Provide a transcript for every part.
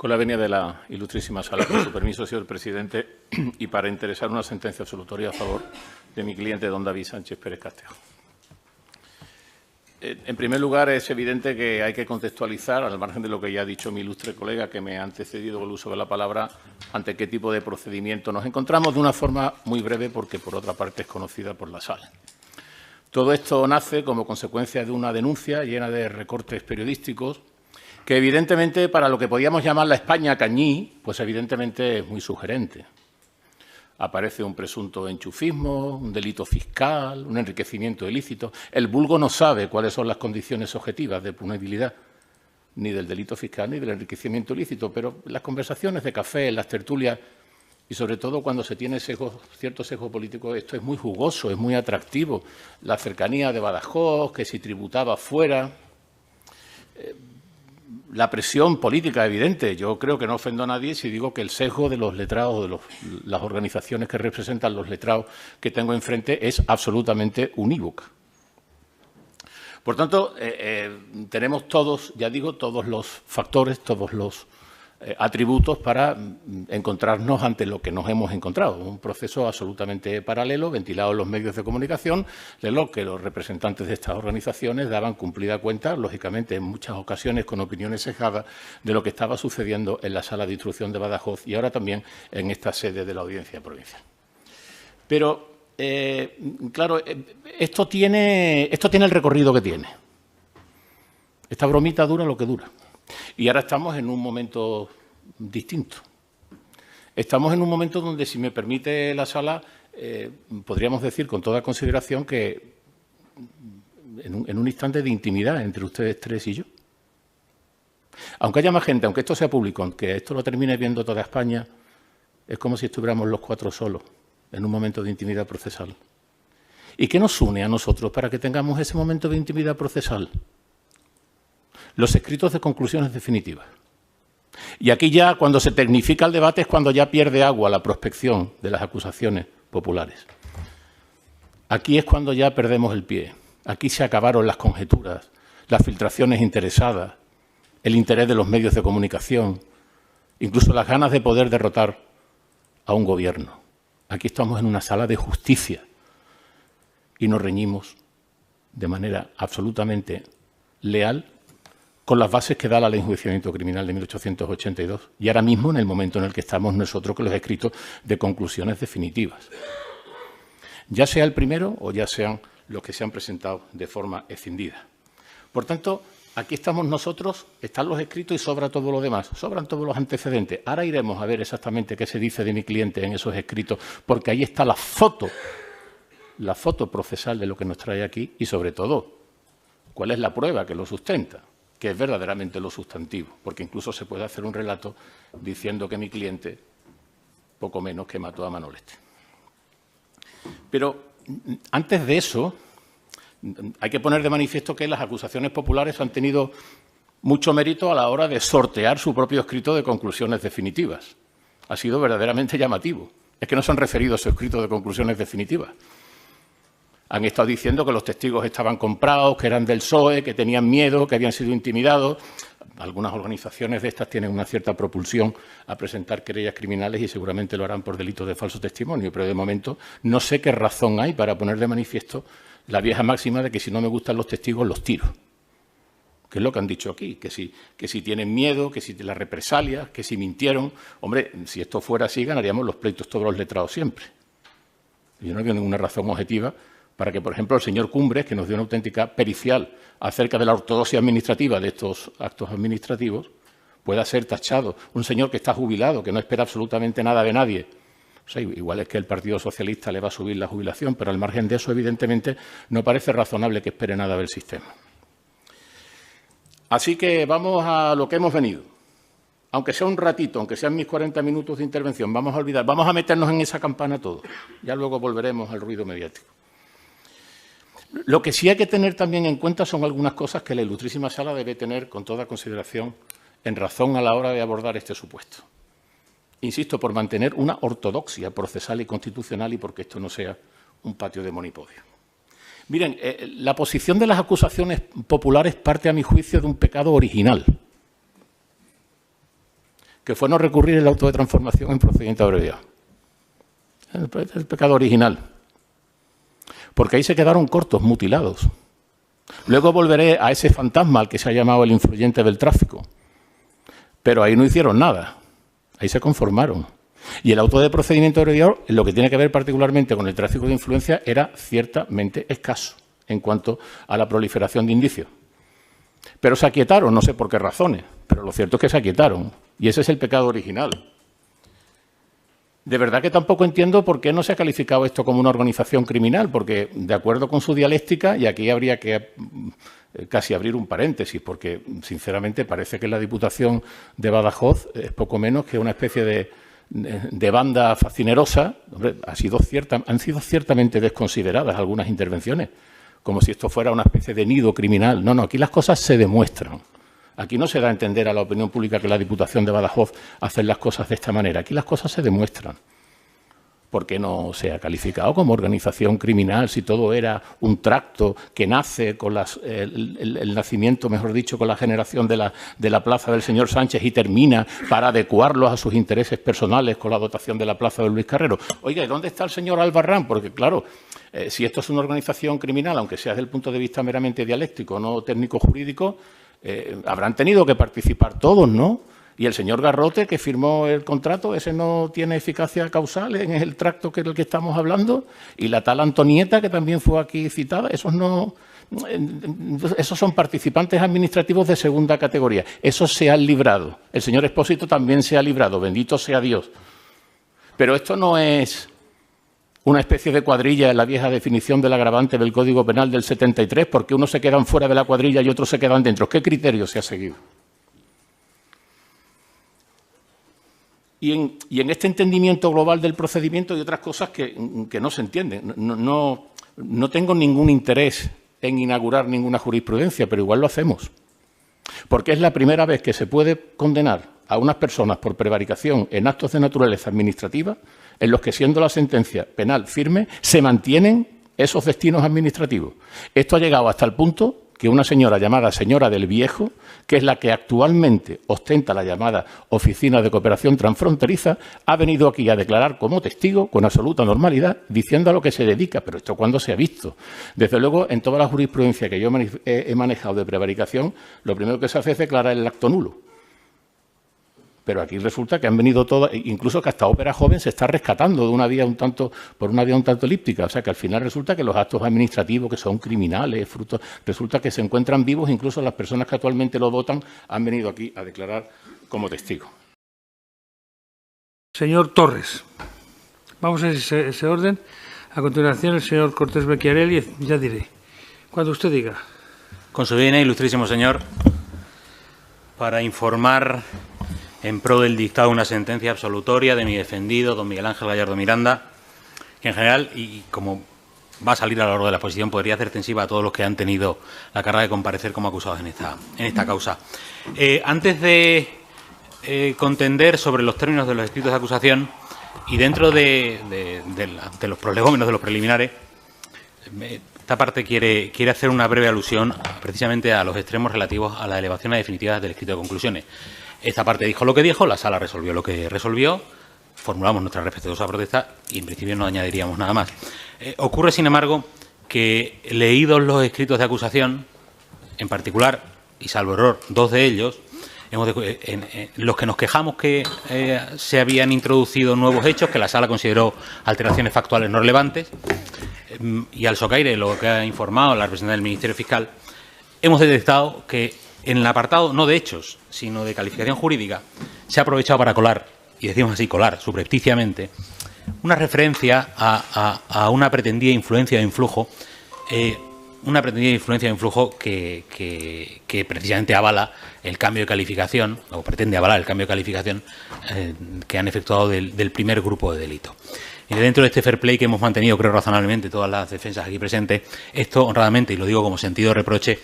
Con la venia de la ilustrísima sala, con su permiso, señor presidente, y para interesar una sentencia absolutoria a favor de mi cliente, don David Sánchez Pérez Castejo. En primer lugar, es evidente que hay que contextualizar, al margen de lo que ya ha dicho mi ilustre colega que me ha antecedido con el uso de la palabra, ante qué tipo de procedimiento nos encontramos, de una forma muy breve, porque por otra parte es conocida por la sala. Todo esto nace como consecuencia de una denuncia llena de recortes periodísticos que evidentemente para lo que podíamos llamar la España cañí, pues evidentemente es muy sugerente. Aparece un presunto enchufismo, un delito fiscal, un enriquecimiento ilícito. El vulgo no sabe cuáles son las condiciones objetivas de punibilidad ni del delito fiscal ni del enriquecimiento ilícito, pero las conversaciones de café, las tertulias y sobre todo cuando se tiene cierto sesgo político, esto es muy jugoso, es muy atractivo. La cercanía de Badajoz, que si tributaba fuera, la presión política evidente. Yo creo que no ofendo a nadie si digo que el sesgo de los letrados, de las organizaciones que representan los letrados que tengo enfrente es absolutamente unívoca. Por tanto, tenemos todos, ya digo, todos los factores, todos los atributos para encontrarnos ante lo que nos hemos encontrado. Un proceso absolutamente paralelo, ventilado en los medios de comunicación, de lo que los representantes de estas organizaciones daban cumplida cuenta, lógicamente en muchas ocasiones con opiniones sesgadas, de lo que estaba sucediendo en la sala de instrucción de Badajoz y ahora también en esta sede de la Audiencia Provincial. Pero, claro, esto tiene el recorrido que tiene. Esta bromita dura lo que dura. Y ahora estamos en un momento distinto. Estamos en un momento donde, si me permite la sala, podríamos decir con toda consideración que en un instante de intimidad entre ustedes tres y yo. Aunque haya más gente, aunque esto sea público, aunque esto lo termine viendo toda España, es como si estuviéramos los cuatro solos en un momento de intimidad procesal. ¿Y qué nos une a nosotros para que tengamos ese momento de intimidad procesal? Los escritos de conclusiones definitivas. Y aquí ya, cuando se tecnifica el debate, es cuando ya pierde agua la prospección de las acusaciones populares. Aquí es cuando ya perdemos el pie. Aquí se acabaron las conjeturas, las filtraciones interesadas, el interés de los medios de comunicación, incluso las ganas de poder derrotar a un gobierno. Aquí estamos en una sala de justicia y nos reñimos de manera absolutamente leal con las bases que da la Ley de Enjuiciamiento Criminal de 1882 y ahora mismo en el momento en el que estamos nosotros con los escritos de conclusiones definitivas. Ya sea el primero o ya sean los que se han presentado de forma escindida. Por tanto, aquí estamos nosotros, están los escritos y sobra todo lo demás, sobran todos los antecedentes. Ahora iremos a ver exactamente qué se dice de mi cliente en esos escritos, porque ahí está la foto procesal de lo que nos trae aquí y, sobre todo, cuál es la prueba que lo sustenta, que es verdaderamente lo sustantivo, porque incluso se puede hacer un relato diciendo que mi cliente poco menos que mató a Manolete. Pero antes de eso, hay que poner de manifiesto que las acusaciones populares han tenido mucho mérito a la hora de sortear su propio escrito de conclusiones definitivas. Ha sido verdaderamente llamativo. Es que no se han referido a su escrito de conclusiones definitivas. Han estado diciendo que los testigos estaban comprados, que eran del PSOE, que tenían miedo, que habían sido intimidados. Algunas organizaciones de estas tienen una cierta propulsión a presentar querellas criminales y seguramente lo harán por delitos de falso testimonio, pero de momento no sé qué razón hay para poner de manifiesto la vieja máxima de que si no me gustan los testigos los tiro. Que es lo que han dicho aquí, que si tienen miedo, que si las represalias, que si mintieron. Hombre, si esto fuera así, ganaríamos los pleitos todos los letrados siempre. Yo no veo ninguna razón objetiva para que, por ejemplo, el señor Cumbres, que nos dio una auténtica pericial acerca de la ortodoxia administrativa de estos actos administrativos, pueda ser tachado. Un señor que está jubilado, que no espera absolutamente nada de nadie. O sea, igual es que el Partido Socialista le va a subir la jubilación, pero al margen de eso, evidentemente, no parece razonable que espere nada del sistema. Así que vamos a lo que hemos venido. Aunque sea un ratito, aunque sean mis 40 minutos de intervención, vamos a meternos en esa campana todos. Ya luego volveremos al ruido mediático. Lo que sí hay que tener también en cuenta son algunas cosas que la ilustrísima sala debe tener con toda consideración en razón a la hora de abordar este supuesto. Insisto, por mantener una ortodoxia procesal y constitucional y porque esto no sea un patio de monipodio. Miren, la posición de las acusaciones populares parte, a mi juicio, de un pecado original. que fue no recurrir el auto de transformación en procedimiento de abreviado. El pecado original. Porque ahí se quedaron cortos, mutilados. Luego volveré a ese fantasma al que se ha llamado el influyente del tráfico. Pero ahí no hicieron nada. Ahí se conformaron. Y el auto de procedimiento abreviado, en lo que tiene que ver particularmente con el tráfico de influencia, era ciertamente escaso en cuanto a la proliferación de indicios. Pero se aquietaron, no sé por qué razones, pero lo cierto es que se aquietaron. Y ese es el pecado original. De verdad que tampoco entiendo por qué no se ha calificado esto como una organización criminal, porque de acuerdo con su dialéctica, y aquí habría que casi abrir un paréntesis, porque sinceramente parece que la Diputación de Badajoz es poco menos que una especie de banda fascinerosa. Hombre, han sido ciertamente desconsideradas algunas intervenciones, como si esto fuera una especie de nido criminal. No, aquí las cosas se demuestran. Aquí no se da a entender a la opinión pública que la Diputación de Badajoz hace las cosas de esta manera. Aquí las cosas se demuestran. ¿Por qué no se ha calificado como organización criminal si todo era un tracto que nace con el nacimiento, mejor dicho, con la generación de la plaza del señor Sánchez y termina para adecuarlos a sus intereses personales con la dotación de la plaza de Luis Carrero? Oiga, ¿y dónde está el señor Albarrán? Porque, claro, si esto es una organización criminal, aunque sea desde el punto de vista meramente dialéctico, no técnico-jurídico, habrán tenido que participar todos, ¿no? Y el señor Garrote, que firmó el contrato, ese no tiene eficacia causal en el tracto del que estamos hablando. Y la tal Antonieta, que también fue aquí citada, esos son participantes administrativos de segunda categoría. Esos se han librado. El señor Expósito también se ha librado, bendito sea Dios. Pero esto no es una especie de cuadrilla en la vieja definición del agravante del Código Penal del 73, porque unos se quedan fuera de la cuadrilla y otros se quedan dentro. ¿Qué criterio se ha seguido? Y en este entendimiento global del procedimiento hay otras cosas que no se entienden. No tengo ningún interés en inaugurar ninguna jurisprudencia, pero igual lo hacemos. Porque es la primera vez que se puede condenar a unas personas por prevaricación en actos de naturaleza administrativa en los que, siendo la sentencia penal firme, se mantienen esos destinos administrativos. Esto ha llegado hasta el punto que una señora llamada Señora del Viejo, que es la que actualmente ostenta la llamada Oficina de Cooperación Transfronteriza, ha venido aquí a declarar como testigo con absoluta normalidad, diciendo a lo que se dedica. Pero esto, ¿cuándo se ha visto? Desde luego, en toda la jurisprudencia que yo he manejado de prevaricación, lo primero que se hace es declarar el acto nulo. Pero aquí resulta que han venido todas, incluso que hasta Ópera Joven se está rescatando de una vía por una vía un tanto elíptica. O sea, que al final resulta que los actos administrativos, que son criminales, resulta que se encuentran vivos, incluso las personas que actualmente lo votan han venido aquí a declarar como testigo. Señor Torres, vamos a ese orden. A continuación, el señor Cortés Becchiarelli, ya diré. Cuando usted diga. Con su bien, ilustrísimo señor, para informar en pro del dictado una sentencia absolutoria de mi defendido, don Miguel Ángel Gallardo Miranda, que en general, y como va a salir a lo largo de la exposición, podría hacer extensiva a todos los que han tenido la carga de comparecer como acusados en esta causa. Antes de contender sobre los términos de los escritos de acusación y dentro de los prolegómenos, de los preliminares, esta parte quiere hacer una breve alusión precisamente a los extremos relativos a la elevación a definitiva del escrito de conclusiones. Esta parte dijo lo que dijo, la sala resolvió lo que resolvió, formulamos nuestra respetuosa protesta y en principio no añadiríamos nada más. Ocurre, sin embargo, que leídos los escritos de acusación, en particular, y salvo error, dos de ellos, los que nos quejamos que se habían introducido nuevos hechos, que la sala consideró alteraciones factuales no relevantes, y al socaire lo que ha informado la representante del Ministerio Fiscal, hemos detectado que en el apartado no de hechos, sino de calificación jurídica, se ha aprovechado para colar, y decimos así, colar subrepticiamente, una referencia a una pretendida influencia de influjo, que precisamente avala el cambio de calificación, o pretende avalar el cambio de calificación que han efectuado del primer grupo de delito. Y dentro de este fair play que hemos mantenido, creo razonablemente, todas las defensas aquí presentes, esto honradamente, y lo digo como sentido de reproche,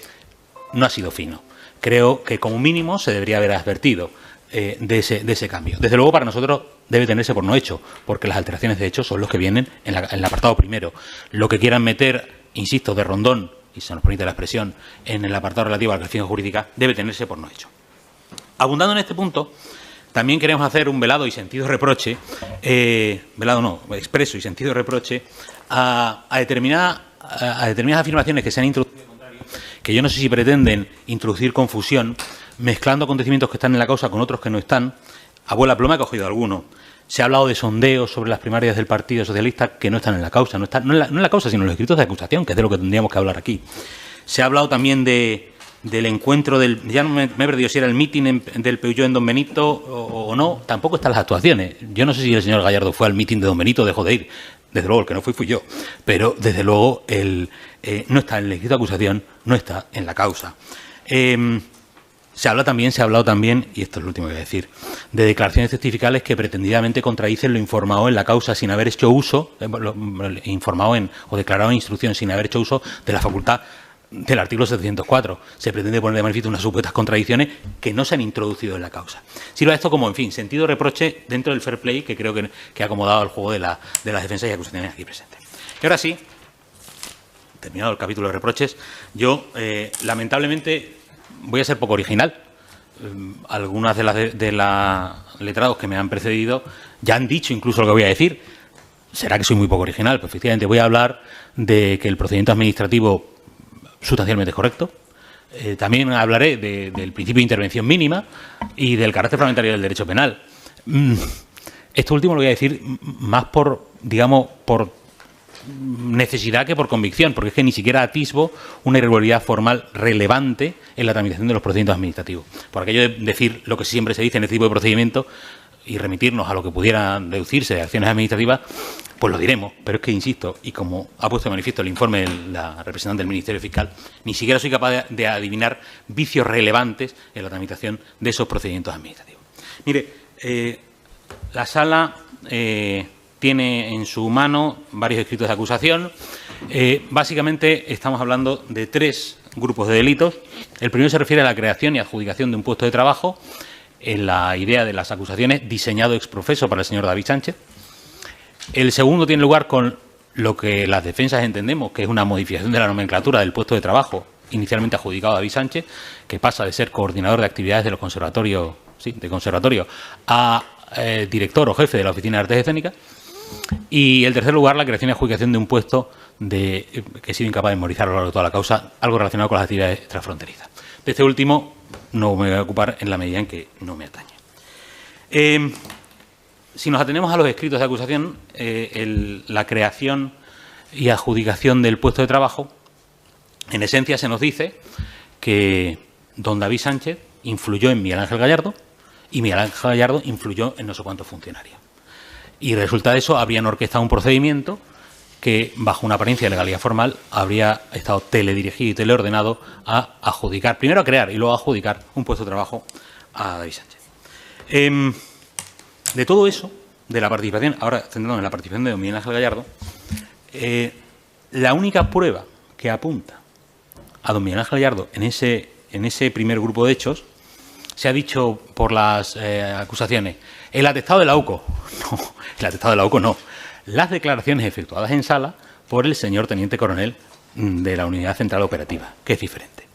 no ha sido fino. Creo que como mínimo se debería haber advertido de ese cambio. Desde luego, para nosotros debe tenerse por no hecho, porque las alteraciones de hecho son los que vienen en el apartado primero. Lo que quieran meter, insisto, de rondón, y se nos permite la expresión, en el apartado relativo a la calificación jurídica, debe tenerse por no hecho. Abundando en este punto, también queremos hacer un velado y sentido reproche, expreso y sentido reproche a determinadas afirmaciones que se han introducido, que yo no sé si pretenden introducir confusión, mezclando acontecimientos que están en la causa con otros que no están. A vuela pluma he cogido alguno. Se ha hablado de sondeos sobre las primarias del Partido Socialista que no están en la causa, no en la causa, sino en los escritos de acusación, que es de lo que tendríamos que hablar aquí. Se ha hablado también del encuentro ya no me he perdido si era el mitin del Peugeot en Don Benito o no, tampoco están las actuaciones. Yo no sé si el señor Gallardo fue al mitin de Don Benito o dejó de ir. Desde luego, el que no fui yo. Pero, desde luego, no está en el escrito de acusación, no está en la causa. Se ha hablado también, y esto es lo último que voy a decir, de declaraciones testificales que pretendidamente contradicen lo informado en la causa sin haber hecho uso, o declarado en instrucción sin haber hecho uso de la facultad del artículo 704. Se pretende poner de manifiesto unas supuestas contradicciones que no se han introducido en la causa. Sirva esto como, en fin, sentido reproche dentro del fair play que creo que ha acomodado el juego de las defensas y acusaciones aquí presentes. Y ahora sí, terminado el capítulo de reproches, yo lamentablemente voy a ser poco original. Algunas de las letrados que me han precedido ya han dicho incluso lo que voy a decir. Será que soy muy poco original, pero efectivamente voy a hablar de que el procedimiento administrativo sustancialmente correcto. También hablaré del principio de intervención mínima y del carácter fragmentario del derecho penal. Esto último lo voy a decir más por necesidad que por convicción, porque es que ni siquiera atisbo una irregularidad formal relevante en la tramitación de los procedimientos administrativos. Por aquello de decir lo que siempre se dice en este tipo de procedimiento y remitirnos a lo que pudiera deducirse de acciones administrativas, pues lo diremos. Pero es que, insisto, y como ha puesto de manifiesto el informe de la representante del Ministerio Fiscal, ni siquiera soy capaz de adivinar vicios relevantes en la tramitación de esos procedimientos administrativos. Mire, la Sala tiene en su mano varios escritos de acusación. Básicamente estamos hablando de 3 grupos de delitos. El primero se refiere a la creación y adjudicación de un puesto de trabajo en la idea de las acusaciones diseñado ex profeso para el señor David Sánchez. El segundo tiene lugar con lo que las defensas entendemos que es una modificación de la nomenclatura del puesto de trabajo inicialmente adjudicado a David Sánchez, que pasa de ser coordinador de actividades de los conservatorios, de conservatorio, a director o jefe de la Oficina de Artes Escénicas. Y en tercer lugar, la creación y adjudicación de un puesto que he sido incapaz de memorizar a lo largo de toda la causa, algo relacionado con las actividades transfronterizas. De este último no me voy a ocupar en la medida en que no me atañe. Si nos atenemos a los escritos de acusación, la creación y adjudicación del puesto de trabajo, en esencia se nos dice que don David Sánchez influyó en Miguel Ángel Gallardo y Miguel Ángel Gallardo influyó en no sé cuántos funcionarios. Y resulta de eso, habrían orquestado un procedimiento que, bajo una apariencia de legalidad formal, habría estado teledirigido y teleordenado a adjudicar, primero a crear y luego a adjudicar un puesto de trabajo a David Sánchez. De todo eso, de la participación, ahora centrándonos en la participación de don Miguel Ángel Gallardo, la única prueba que apunta a don Miguel Ángel Gallardo en ese primer grupo de hechos, se ha dicho por las acusaciones, el atestado de la UCO. No, el atestado de la UCO no. Las declaraciones efectuadas en sala por el señor teniente coronel de la Unidad Central Operativa, que es diferente.